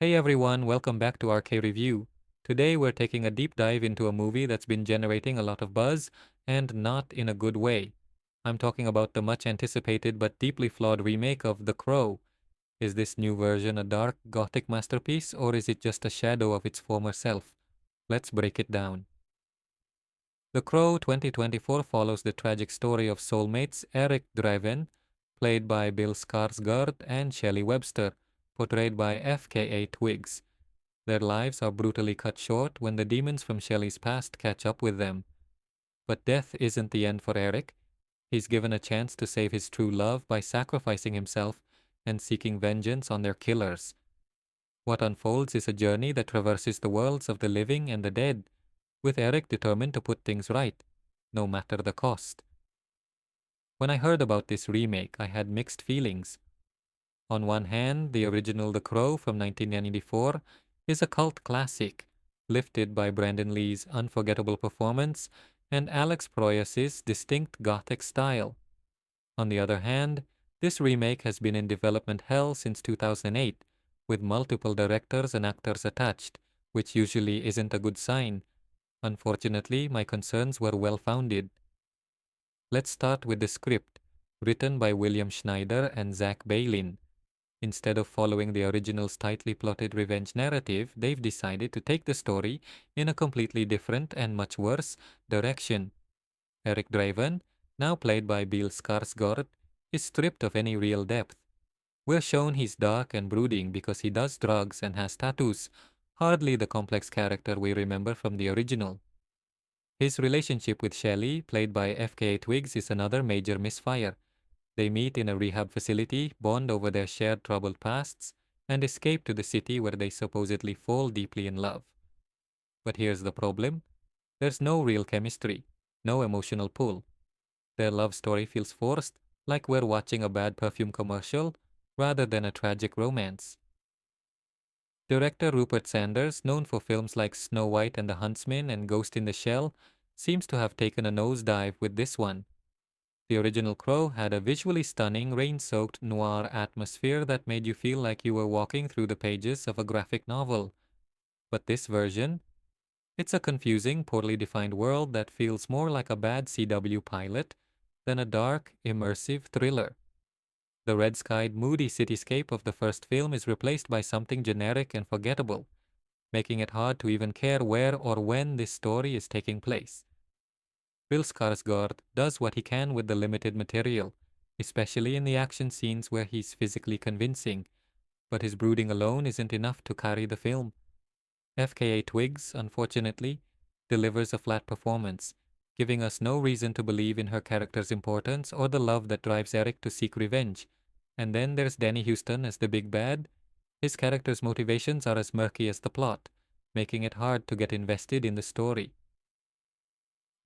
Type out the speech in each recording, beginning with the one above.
Hey everyone, welcome back to our Review. Today we're taking a deep dive into a movie that's been generating a lot of buzz, and not in a good way. I'm talking about the much anticipated but deeply flawed remake of The Crow. Is this new version a dark, gothic masterpiece, or is it just a shadow of its former self? Let's break it down. The Crow 2024 follows the tragic story of soulmates Eric Draven, played by Bill Skarsgård, and Shelley Webster, portrayed by FKA Twigs. Their lives are brutally cut short when the demons from Shelley's past catch up with them. But death isn't the end for Eric. He's given a chance to save his true love by sacrificing himself and seeking vengeance on their killers. What unfolds is a journey that traverses the worlds of the living and the dead, with Eric determined to put things right, no matter the cost. When I heard about this remake, I had mixed feelings. On one hand, the original The Crow from 1994 is a cult classic, lifted by Brandon Lee's unforgettable performance and Alex Proyas's distinct gothic style. On the other hand, this remake has been in development hell since 2008, with multiple directors and actors attached, which usually isn't a good sign. Unfortunately, my concerns were well founded. Let's start with the script, written by William Schneider and Zach Bailin. Instead of following the original's tightly plotted revenge narrative, they've decided to take the story in a completely different and much worse direction. Eric Draven, now played by Bill Skarsgård, is stripped of any real depth. We're shown he's dark and brooding because he does drugs and has tattoos, hardly the complex character we remember from the original. His relationship with Shelley, played by FKA Twigs, is another major misfire. They meet in a rehab facility, bond over their shared troubled pasts, and escape to the city where they supposedly fall deeply in love. But here's the problem. There's no real chemistry, no emotional pull. Their love story feels forced, like we're watching a bad perfume commercial, rather than a tragic romance. Director Rupert Sanders, known for films like Snow White and the Huntsman and Ghost in the Shell, seems to have taken a nosedive with this one. The original Crow had a visually stunning, rain-soaked noir atmosphere that made you feel like you were walking through the pages of a graphic novel. But this version, it's a confusing, poorly defined world that feels more like a bad CW pilot than a dark, immersive thriller. The red-skied, moody cityscape of the first film is replaced by something generic and forgettable, making it hard to even care where or when this story is taking place. Bill Skarsgård does what he can with the limited material, especially in the action scenes where he's physically convincing, but his brooding alone isn't enough to carry the film. FKA Twigs, unfortunately, delivers a flat performance, giving us no reason to believe in her character's importance or the love that drives Eric to seek revenge. And then there's Danny Huston as the big bad. His character's motivations are as murky as the plot, making it hard to get invested in the story.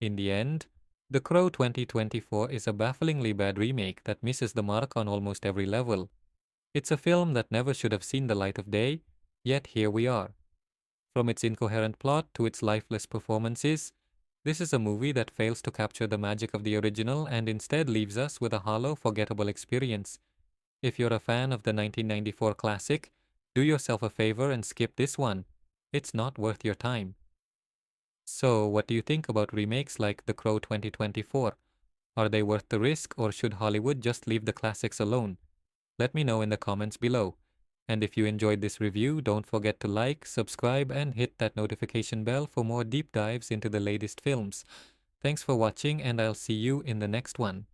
In the end, The Crow 2024 is a bafflingly bad remake that misses the mark on almost every level. It's a film that never should have seen the light of day, yet here we are. From its incoherent plot to its lifeless performances, this is a movie that fails to capture the magic of the original and instead leaves us with a hollow, forgettable experience. If you're a fan of the 1994 classic, do yourself a favor and skip this one. It's not worth your time. So, what do you think about remakes like The Crow 2024? Are they worth the risk, or should Hollywood just leave the classics alone? Let me know in the comments below. And if you enjoyed this review, don't forget to like, subscribe, and hit that notification bell for more deep dives into the latest films. Thanks for watching, and I'll see you in the next one.